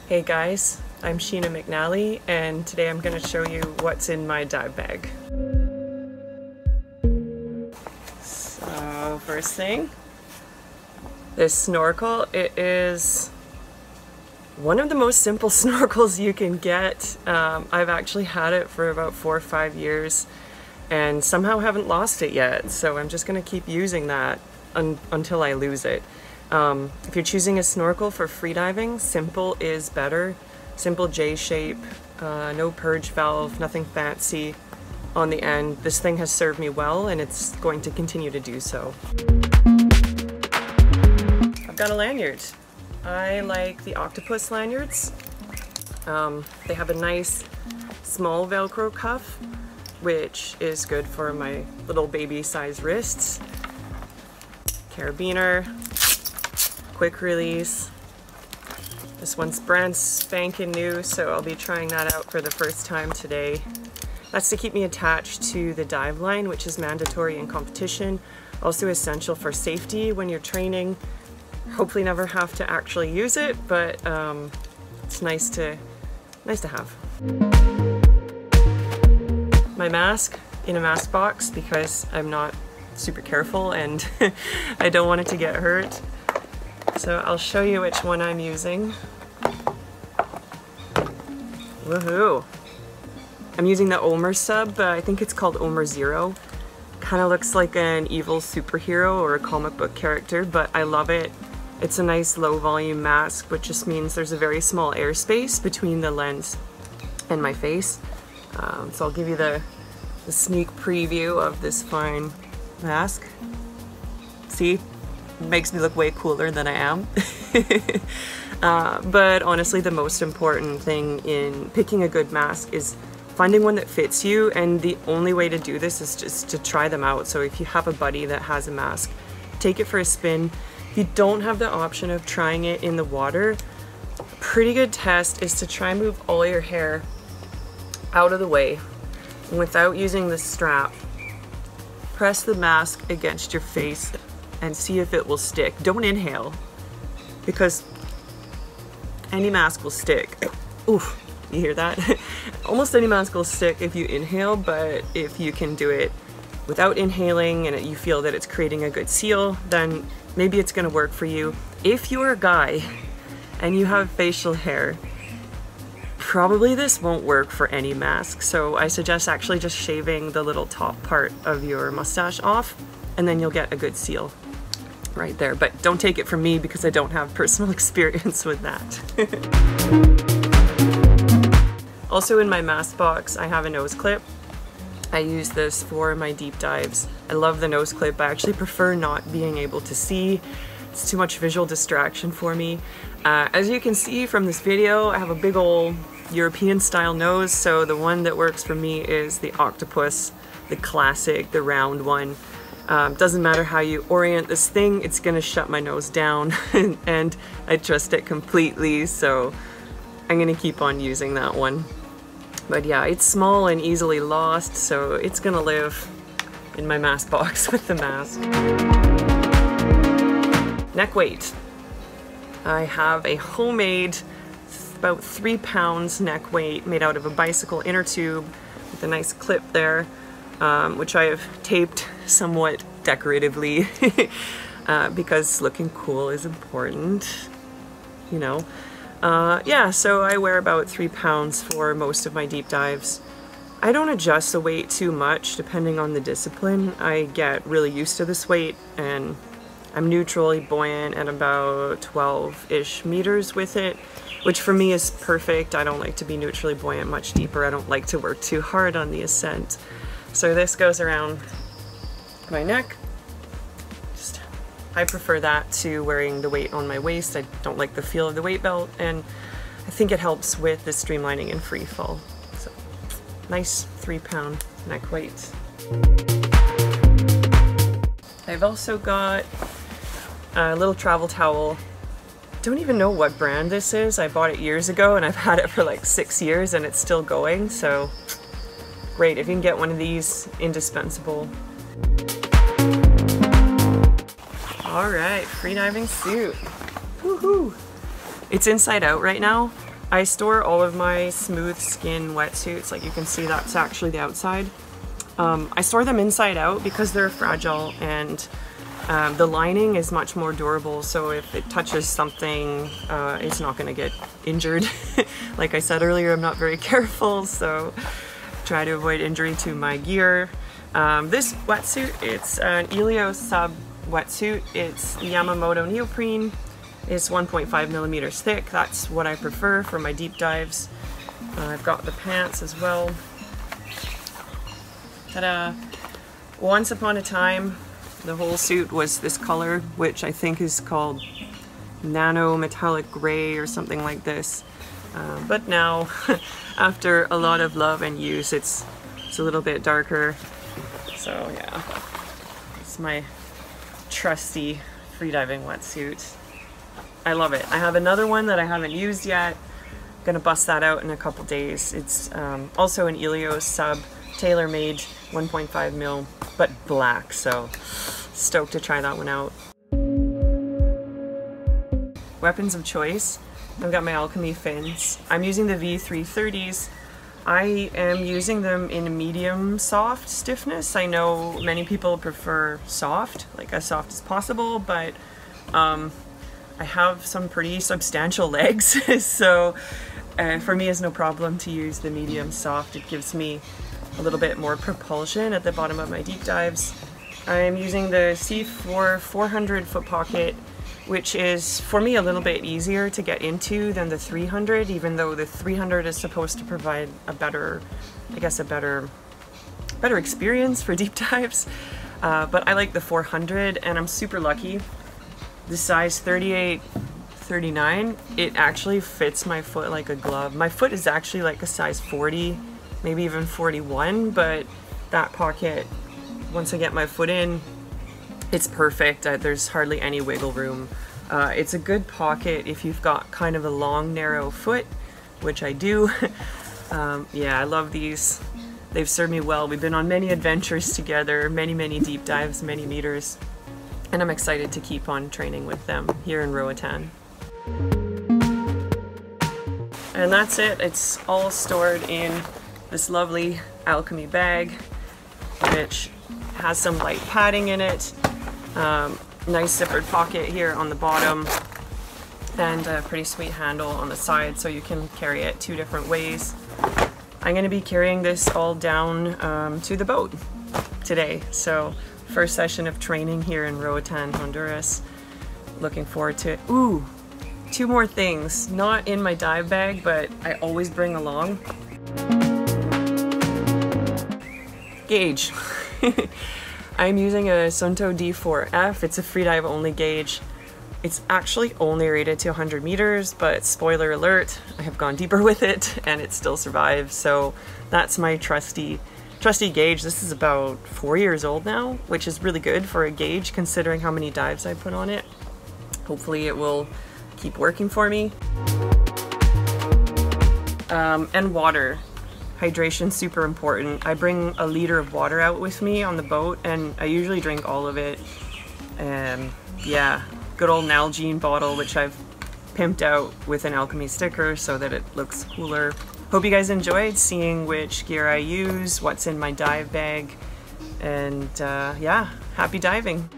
Hey guys, I'm Sheena McNally and today I'm going to show you what's in my dive bag. So first thing, this snorkel. It is one of the most simple snorkels you can get. I've actually had it for about 4 or 5 years and somehow haven't lost it yet, so I'm just going to keep using that until I lose it. If you're choosing a snorkel for freediving, simple is better. Simple J shape, no purge valve, nothing fancy on the end. This thing has served me well and it's going to continue to do so. I've got a lanyard. I like the Octopus lanyards. They have a nice small Velcro cuff, which is good for my little baby size wrists. Carabiner. Quick release. This one's brand spanking new, so I'll be trying that out for the first time today. That's to keep me attached to the dive line, which is mandatory in competition. Also essential for safety when you're training. Hopefully never have to actually use it, but it's nice to have. My mask in a mask box because I'm not super careful and I don't want it to get hurt. So I'll show you which one I'm using. Woohoo! I'm using the Omer sub, I think it's called Omer Zero. Kind of looks like an evil superhero or a comic book character, but I love it. It's a nice low volume mask, which just means there's a very small airspace between the lens and my face. So I'll give you the sneak preview of this fine mask. See? Makes me look way cooler than I am. But honestly, the most important thing in picking a good mask is finding one that fits you, and the only way to do this is just to try them out. So if you have a buddy that has a mask, take it for a spin. If you don't have the option of trying it in the water, a pretty good test is to try and move all your hair out of the way without using the strap. Press the mask against your face and see if it will stick. Don't inhale, because any mask will stick. Oof, you hear that? Almost any mask will stick if you inhale, but if you can do it without inhaling and you feel that it's creating a good seal, then maybe it's gonna work for you. If you're a guy and you have facial hair, probably this won't work for any mask. So I suggest actually just shaving the little top part of your mustache off, and then you'll get a good seal right there. But don't take it from me because I don't have personal experience with that. Also in my mask box, I have a nose clip. I use this for my deep dives. I love the nose clip. I actually prefer not being able to see. It's too much visual distraction for me. As you can see from this video, I have a big old European style nose, so the one that works for me is the Octopus, the classic, the round one. Doesn't matter how you orient this thing, it's gonna shut my nose down and I trust it completely, so I'm gonna keep on using that one. But yeah, it's small and easily lost, so it's gonna live in my mask box with the mask. Neck weight. I have a homemade, about 3 pounds neck weight made out of a bicycle inner tube with a nice clip there. Which I have taped somewhat decoratively because looking cool is important, you know. Yeah, so I wear about 3 pounds for most of my deep dives. I don't adjust the weight too much depending on the discipline. I get really used to this weight and I'm neutrally buoyant at about 12-ish meters with it, which for me is perfect. I don't like to be neutrally buoyant much deeper. I don't like to work too hard on the ascent. So this goes around my neck. I prefer that to wearing the weight on my waist. I don't like the feel of the weight belt, and I think it helps with the streamlining and free fall. So nice 3 pound neck weight. I've also got a little travel towel. Don't even know what brand this is. I bought it years ago and I've had it for like 6 years and it's still going, so great. If you can get one of these, indispensable. All right, freediving suit. Woohoo! It's inside out right now, I store all of my smooth skin wetsuits, like you can see that's actually the outside. I store them inside out because they're fragile, and the lining is much more durable, so if it touches something, it's not going to get injured. Like I said earlier, I'm not very careful, so try to avoid injury to my gear. This wetsuit, it's an Elio Sub wetsuit. It's Yamamoto neoprene. It's 1.5 millimeters thick. That's what I prefer for my deep dives. I've got the pants as well. Ta-da! Once upon a time, the whole suit was this color, which I think is called nano metallic gray or something like this. But now, after a lot of love and use, it's a little bit darker. So yeah, it's my trusty freediving wetsuit. I love it. I have another one that I haven't used yet. I'm gonna bust that out in a couple days. It's also an Elio Sub, tailor-made, 1.5 mil, but black, so stoked to try that one out. Weapons of choice. I've got my Alchemy fins. I'm using the V330s. I am using them in medium soft stiffness. I know many people prefer soft, like as soft as possible, but I have some pretty substantial legs, so for me it's no problem to use the medium soft. It gives me a little bit more propulsion at the bottom of my deep dives. I'm using the C4 400 foot pocket, which is for me a little bit easier to get into than the 300, even though the 300 is supposed to provide a better, I guess a better experience for deep dives. But I like the 400, and I'm super lucky. The size 38, 39, it actually fits my foot like a glove. My foot is actually like a size 40, maybe even 41, but that pocket, once I get my foot in, it's perfect. There's hardly any wiggle room. It's a good pocket if you've got kind of a long, narrow foot, which I do. Yeah, I love these. They've served me well. We've been on many adventures together, many deep dives, many meters. And I'm excited to keep on training with them here in Roatan. And that's it. It's all stored in this lovely Alchemy bag, which has some light padding in it. Nice zippered pocket here on the bottom, and a pretty sweet handle on the side, so you can carry it two different ways. I'm going to be carrying this all down to the boat today. So first session of training here in Roatan, Honduras. Looking forward to it. Ooh, two more things. Not in my dive bag, but I always bring along. Gauge. I'm using a Suunto D4F. It's a freedive only gauge. It's actually only rated to 100 meters, but spoiler alert, I have gone deeper with it and it still survives. So that's my trusty gauge. This is about 4 years old now, which is really good for a gauge considering how many dives I put on it. Hopefully it will keep working for me. And water. Hydration, super important. I bring a liter of water out with me on the boat, and I usually drink all of it. Yeah, good old Nalgene bottle, which I've pimped out with an Alchemy sticker so that it looks cooler. Hope you guys enjoyed seeing which gear I use, what's in my dive bag, and yeah, happy diving.